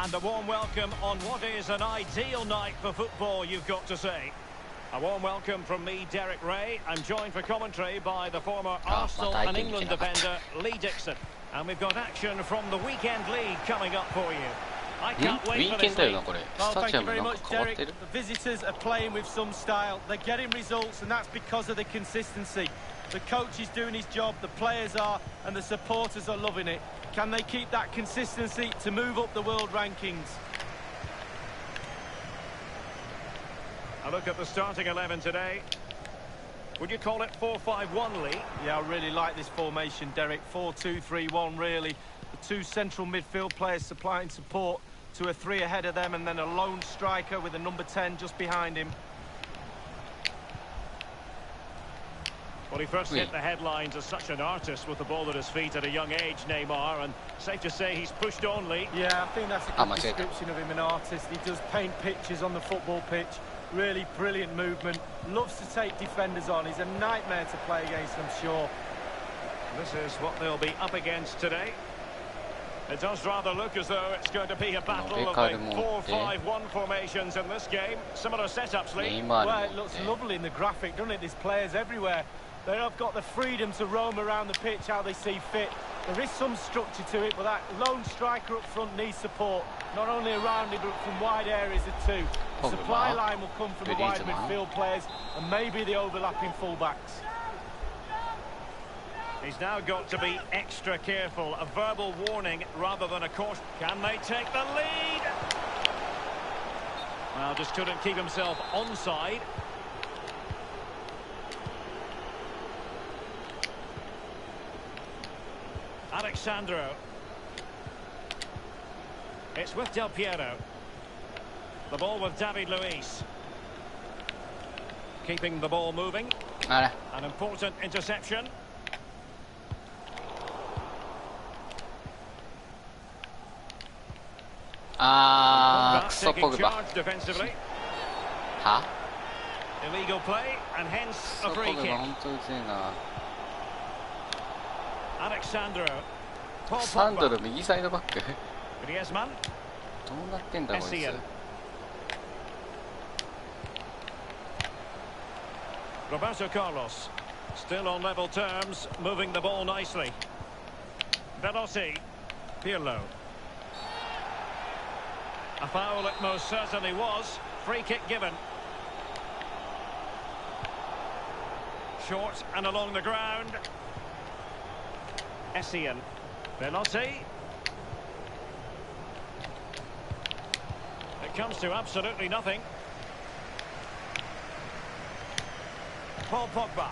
And a warm welcome on what is an ideal night for football, you've got to say. A warm welcome from me, Derek Ray. I'm joined for commentary by the former Arsenal and England defender, Lee Dixon. And we've got action from the Weekend League coming up for you. I can't wait for this league. Well, thank you very much, Derek. The visitors are playing with some style. They're getting results, and that's because of the consistency. The coach is doing his job, the players are, and the supporters are loving it. Can they keep that consistency to move up the world rankings? A look at the starting 11 today. Would you call it 4-5-1, Lee? Yeah, I really like this formation, Derek. 4-2-3-1, really. The two central midfield players supplying support to a three ahead of them, and then a lone striker with a number 10 just behind him. Well, he first hit the headlines as such an artist with the ball at his feet at a young age, Neymar, and safe to say he's pushed on, Lee. Yeah, I think that's a good description of him, an artist. He does paint pictures on the football pitch. Really brilliant movement. Loves to take defenders on. He's a nightmare to play against, I'm sure. This is what they'll be up against today. It does rather look as though it's going to be a battle of the 4-5-1 formations in this game. Similar setups, Lee. Well, it looks lovely in the graphic, doesn't it? There's players everywhere. They have got the freedom to roam around the pitch how they see fit. There is some structure to it, but that lone striker up front needs support, not only around it, but from wide areas of two. The supply line will come from the wide midfield players and maybe the overlapping fullbacks. He's now got to be extra careful. A verbal warning rather than a caution. Can they take the lead? Well, just couldn't keep himself onside. Alexandro. It's with Del Piero. The ball with David Luiz. Keeping the ball moving. An important interception. Taking charge defensively. Illegal play, and hence a free kick. Alexandro. Sandro 右サイドバック。 Griezmann. どうなってんだこいつ。 Roberto Carlos. Still on level terms, moving the ball nicely. Veloci. Pirlo. A foul it most certainly was. Free kick given. Short and along the ground. Essien. Veloci. It comes to absolutely nothing. Paul Pogba.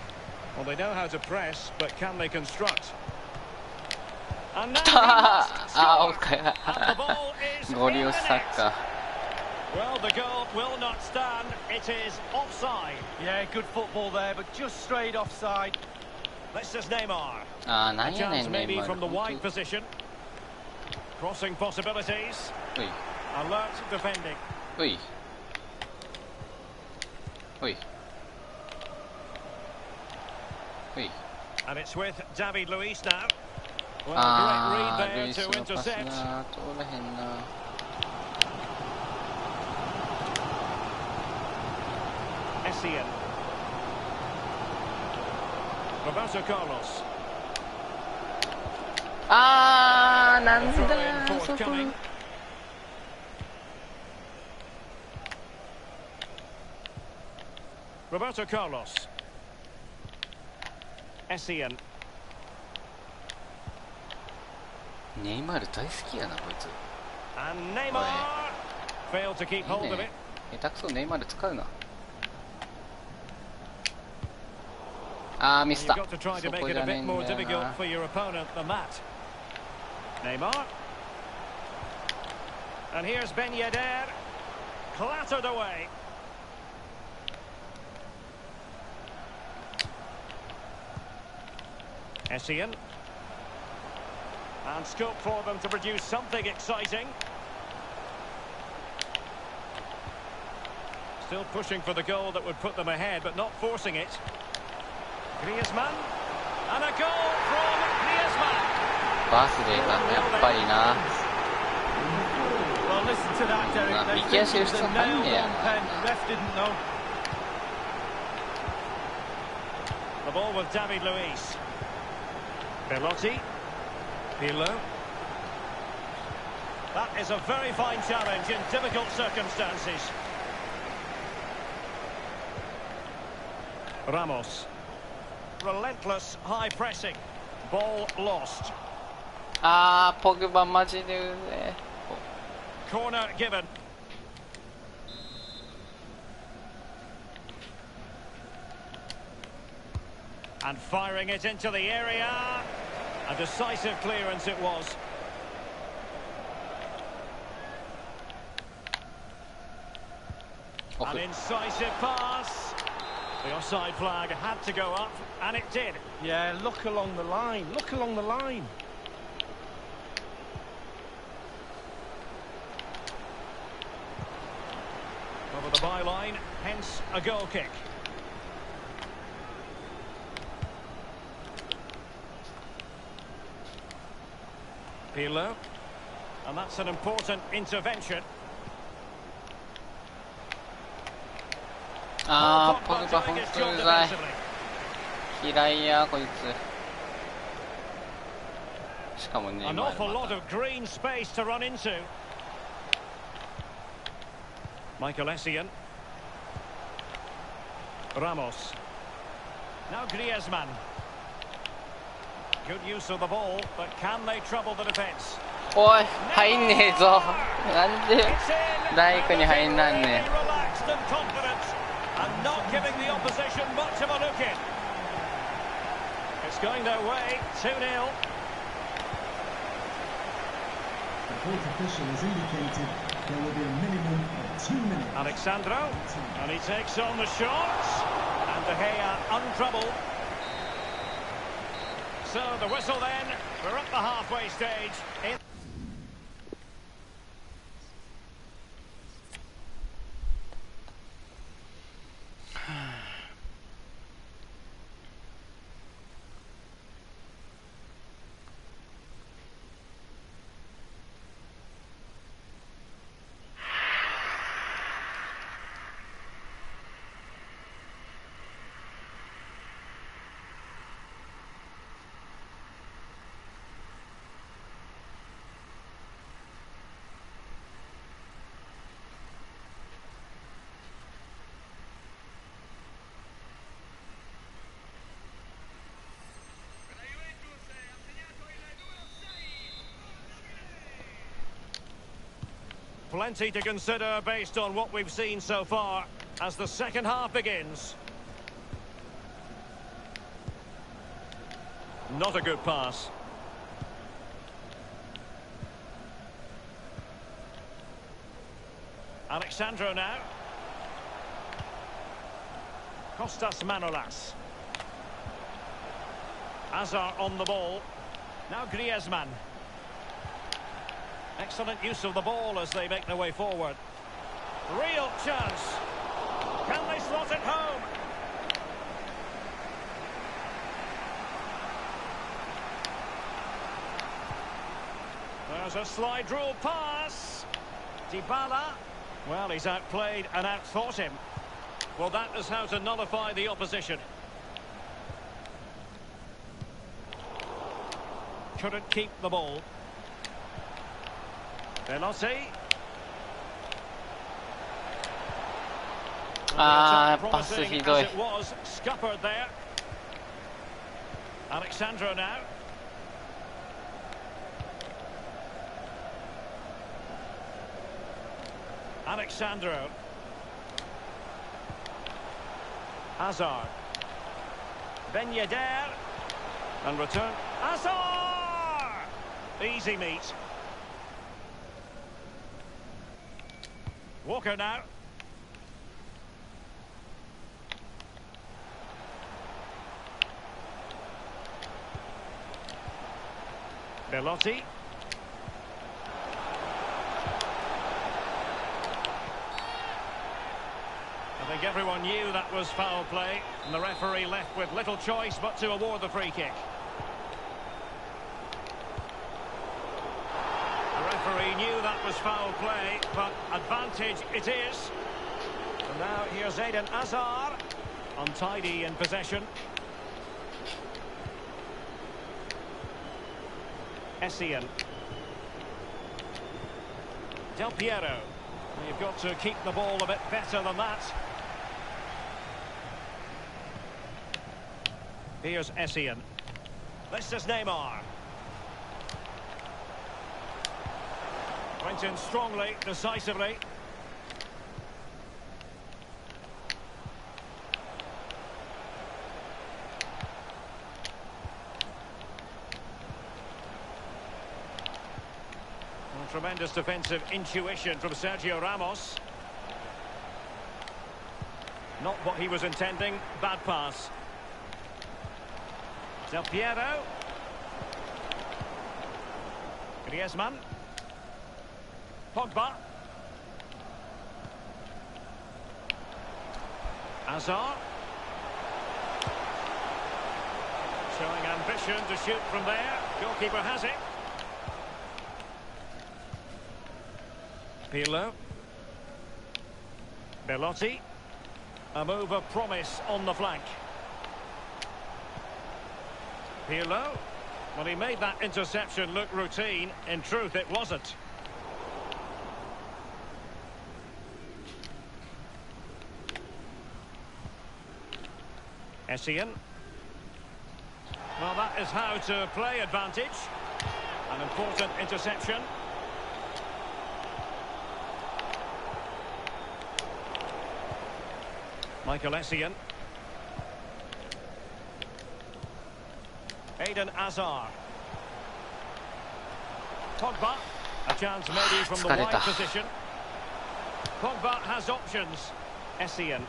Well, they know how to press, but can they construct? And now and the ball is in the net. Well, the goal will not stand. It is offside. Yeah, good football there, but just straight offside. This is Neymar. A chance maybe from the wide position. Crossing possibilities. Alert defending. And it's with David Luiz now. Well, great read there to intercept. Essien. Roberto Carlos. なんだ Roberto Carlos. Essien. ネイマール大好きやなこいつ。 And Neymar failed to keep hold of it. 下手くそネイマール使うな。ミスった。 You've got to try to make it a bit more difficult for your opponent than that. Neymar. And here's Ben Yedder. Clattered away. Essien. And scope for them to produce something exciting. Still pushing for the goal that would put them ahead, but not forcing it. Griezmann. And a goal from Griezmann. バースデーがやっぱりな。Well, listen to that, Derek. Nah, They Mickey think has it was used a to nailed hand, yeah. on pen. The ref didn't know. The ball with David Luiz. Belotti. Pirlo. That is a very fine challenge in difficult circumstances. Ramos. Relentless high pressing. Ball lost. あー、ポグバマジでうぜ。 Corner given. And firing it into the area. A decisive clearance it was. An incisive pass. The offside flag had to go up, and it did. Yeah, look along the line. Look along the line. Over the byline, hence a goal kick. Pirlo. And that's an important intervention. あー、ポグバ本当にうざい。嫌いやこいつ。しかもね、An awful lot of green space to run into. Michael Essien. Ramos. Now Griezmann. Good use of the ball, but can they trouble the defence? おい、入んねえぞ。なんで大工に入んなんね Relaxed and confident, and not giving the opposition much of a look in. It's going their way, 2-0. The fourth official has indicated there will be a minimum of 2 minutes. Alexandro, and he takes on the shots, and De Gea untroubled. So the whistle then, we're at the halfway stage. Plenty to consider based on what we've seen so far as the second half begins. Not a good pass. Alexandro now. Kostas Manolas. Hazard on the ball. Now Griezmann. Excellent use of the ball as they make their way forward. Real chance. Can they slot it home? There's a slide rule pass. Dybala. Well, he's outplayed and outthought him. Well, that is how to nullify the opposition. Couldn't keep the ball. Belotti. Passひどい。 It was scuppered there. Alexandro now. Alexandro. Hazard. Ben Yedder. And return. Hazard! Easy meet. Walker now. Belotti. I think everyone knew that was foul play, and the referee left with little choice but to award the free kick. The referee knew that was foul play, but advantage it is. And now here's Eden Hazard. Untidy in possession. Essien. Del Piero. You've got to keep the ball a bit better than that. Here's Essien. This is Neymar. Went in strongly, decisively. Tremendous defensive intuition from Sergio Ramos. Not what he was intending. Bad pass. Del Piero. Griezmann. Pogba. Hazard. Showing ambition to shoot from there. Goalkeeper has it. Pirlo. Belotti. A move of promise on the flank. Pirlo. Well, he made that interception look routine. In truth, it wasn't. Essien. Well, that is how to play advantage. An important interception. Michael Essien. Eden Hazard. Pogba. A chance maybe from the wide position. Pogba has options. Essien.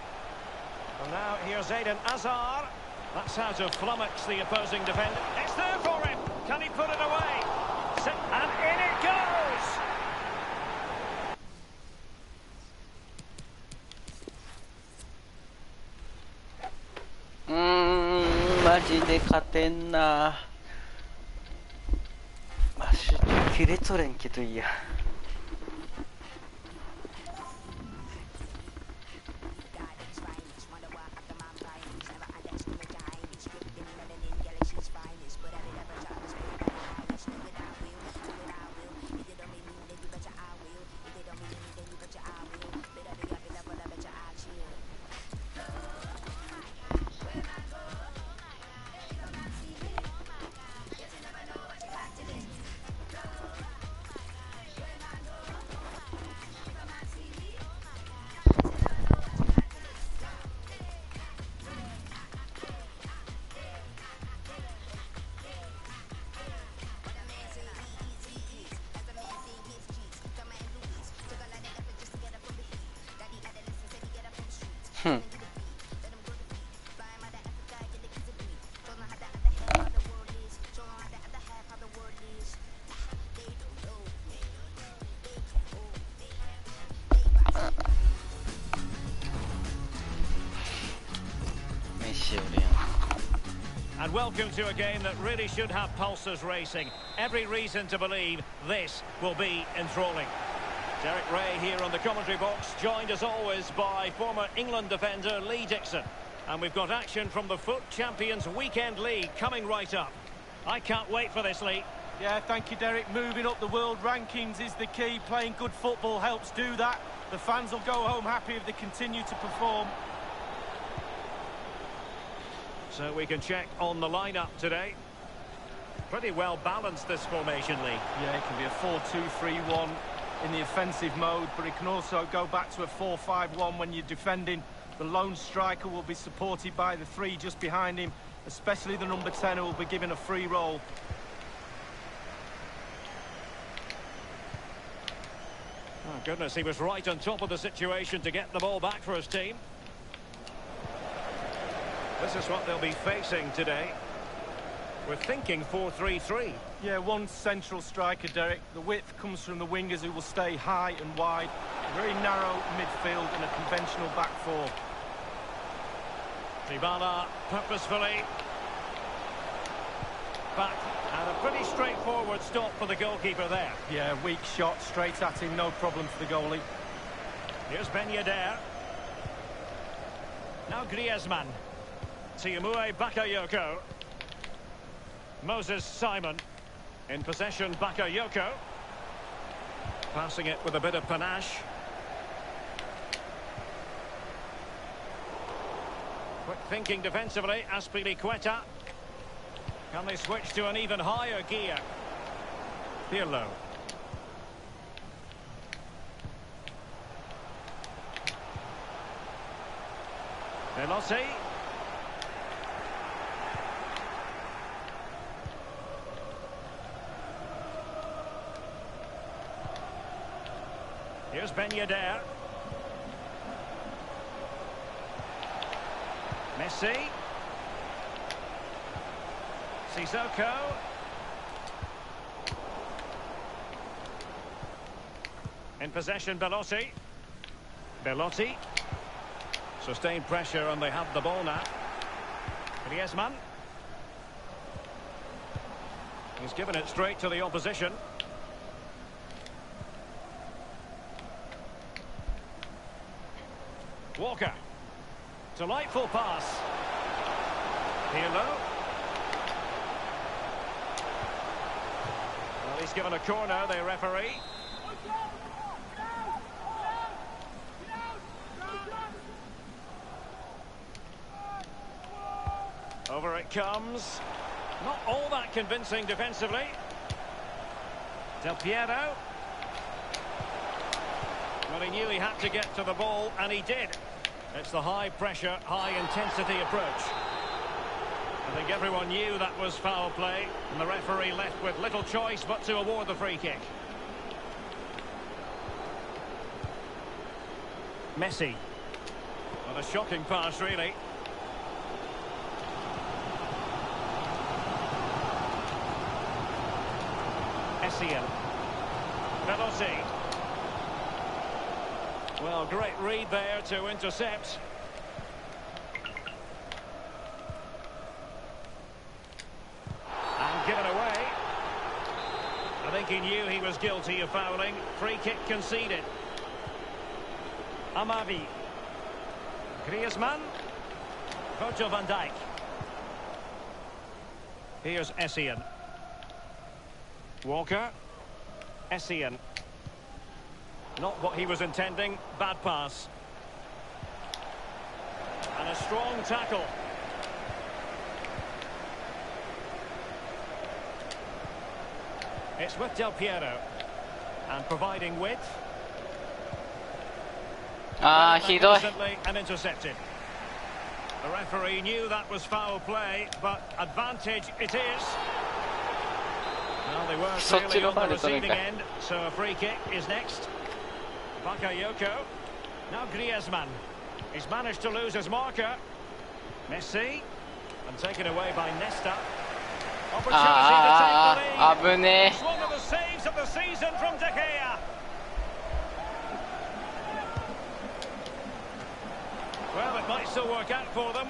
And now here's Eden Hazard. That's how to flummox the opposing defender. It's there for him. Can he put it away? And in it goes! マジで勝てんな。マジ切れとれんけどいいや。And welcome to a game that really should have pulses racing. Every reason to believe this will be enthralling. Derek Ray here on the commentary box, joined as always by former England defender Lee Dixon. And we've got action from the FUT Champions Weekend League coming right up. I can't wait for this, Lee. Yeah, thank you, Derek. Moving up the world rankings is the key. Playing good football helps do that. The fans will go home happy if they continue to perform. So we can check on the lineup today. Pretty well balanced, this formation, Lee. Yeah, it can be a 4-2-3-1 in the offensive mode, but it can also go back to a 4-5-1 when you're defending. The lone striker will be supported by the three just behind him, especially the number 10 who will be given a free role. Oh, goodness, he was right on top of the situation to get the ball back for his team. This is what they'll be facing today. We're thinking 4-3-3. Yeah, one central striker, Derek. The width comes from the wingers who will stay high and wide. A very narrow midfield and a conventional back four. Dybala purposefully. back. And a pretty straightforward stop for the goalkeeper there. Yeah, weak shot, straight at him, no problem for the goalie. Here's Ben Yedder. Now Griezmann. Tiamue Bakayoko. Moses Simon. In possession, Bakayoko. Passing it with a bit of panache. Quick thinking defensively, Azpilicueta. Can they switch to an even higher gear? Pirlo. Veloci. Here's Ben Yedder. Messi. Sissoko. In possession, Belotti. Belotti. Sustained pressure and they have the ball now. Griezmann. He's given it straight to the opposition. Walker. Delightful pass. Pirlo. Well, he's given a corner, the referee. Over it comes. Not all that convincing defensively. Del Piero. Well, he knew he had to get to the ball, and he did. It's the high-pressure, high-intensity approach. I think everyone knew that was foul play, and the referee left with little choice but to award the free kick. Messi. Well, a shocking pass, really. Essien. Veloci. Well, great read there to intercept. And given away. I think he knew he was guilty of fouling. Free kick conceded. Amavi. Griezmann. Virgil van Dijk. Here's Essien. Walker. Essien. Not what he was intending. Bad pass. And a strong tackle. It's with Del Piero. And providing width. And intercepted. The referee knew that was foul play, but advantage it is. Well, they were clearly on the receiving end, so a free kick is next. Bakayoko. Now Griezmann. He's managed to lose his marker. Messi. And taken away by Nesta. Opportunity to take the lead. It's one of the saves of the season from De Gea. Well, it might still work out for them.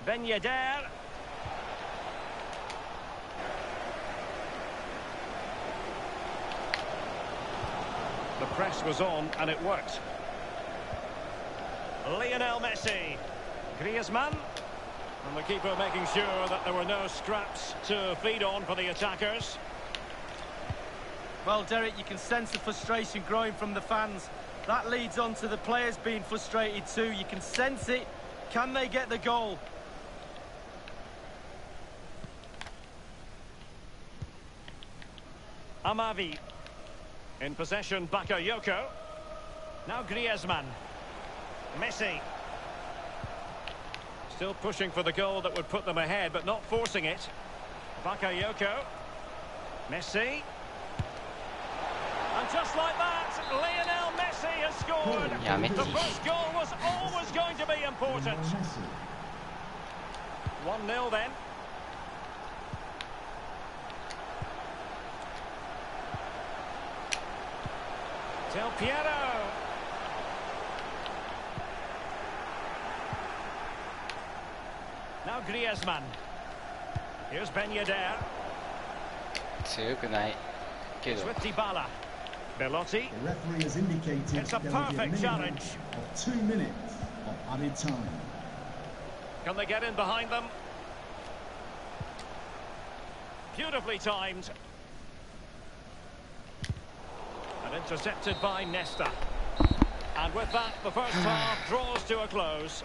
Ben Yedder. The press was on and it worked. Lionel Messi. Griezmann. And the keeper making sure that there were no scraps to feed on for the attackers. Well, Derek, you can sense the frustration growing from the fans. That leads on to the players being frustrated too. You can sense it. Can they get the goal? Amavi. In possession, Bakayoko. Now Griezmann. Messi. Still pushing for the goal that would put them ahead, but not forcing it. Bakayoko. Messi. And just like that, Lionel Messi has scored. The first goal was always going to be important. 1-0 then. Del Piero. Now Griezmann. Here's Ben Yedder. 強くないけ It's ど with Dybala. Belotti. The referee has indicated It's a there will be a perfect minimum challenge. of 2 minutes of added time. Can they get in behind them? Beautifully timed. And intercepted by Nesta. And with that, the first half draws to a close.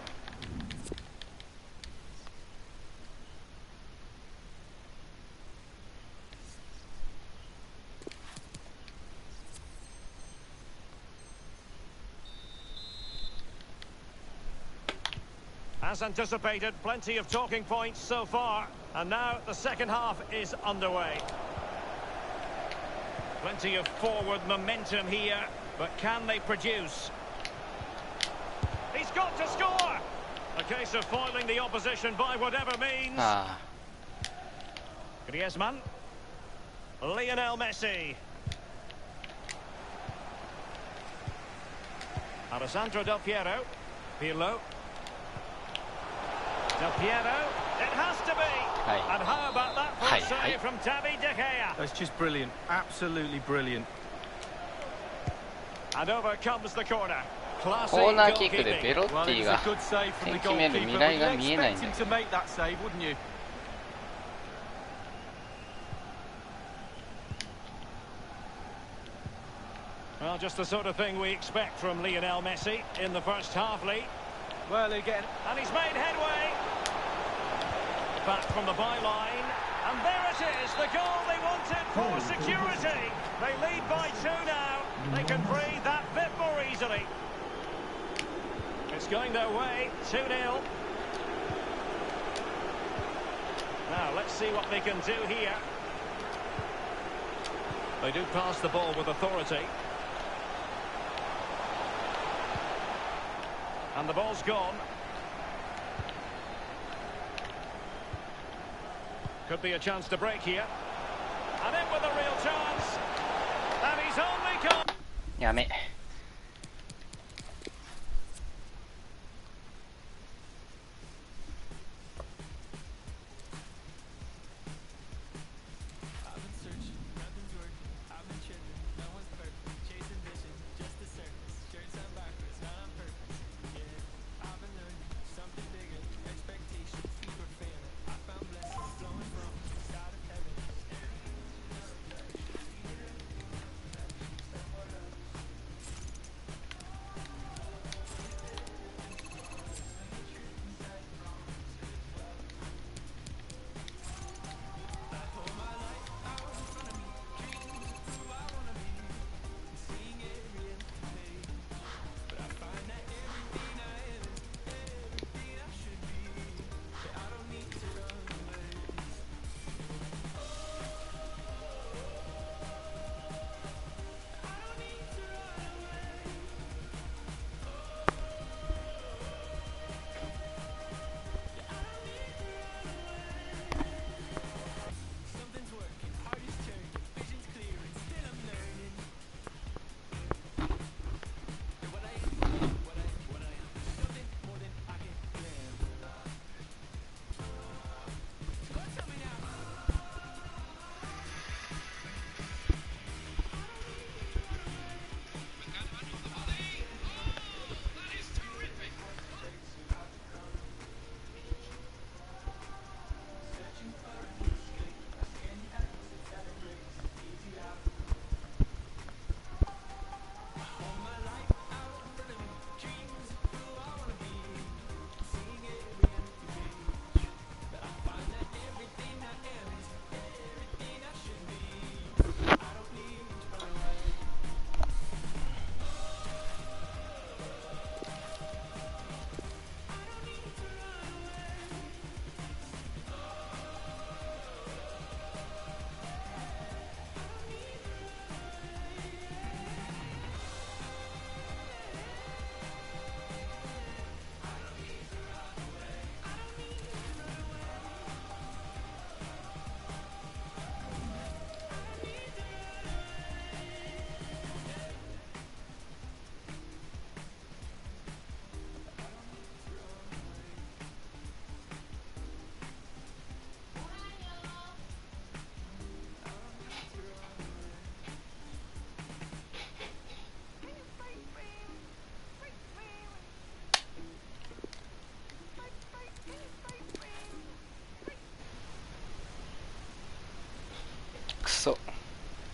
As anticipated, plenty of talking points so far. And now the second half is underway. Plenty of forward momentum here, but can they produce? He's got to score! A case of foiling the opposition by whatever means. Ah. Griezmann. Lionel Messi. Alessandro Del Piero. Pirlo. Del Piero. It has to be. Aye. And how about that first Aye, aye. save from David De Gea? That's just brilliant. Absolutely brilliant. And over comes the corner. Classy コーナーキックで goalkeeping. ベロッ Well, テ it ィ was が a good save from the 点決める goalkeeper. 未来が But 見 you'd えないん expect だ him け to make that save, wouldn't you? Well, just the sort of thing we expect from Lionel Messi in the first half, Lee. Well, again, And he's made headway. Back from the byline. And there it is, the goal they wanted for security. They lead by 2 now. They can breathe that bit more easily. It's going their way, 2-0. Now, let's see what they can do here. They do pass the ball with authority. And the ball's gone. Could be a chance to break here. And in with a real chance. And he's only gone. やめ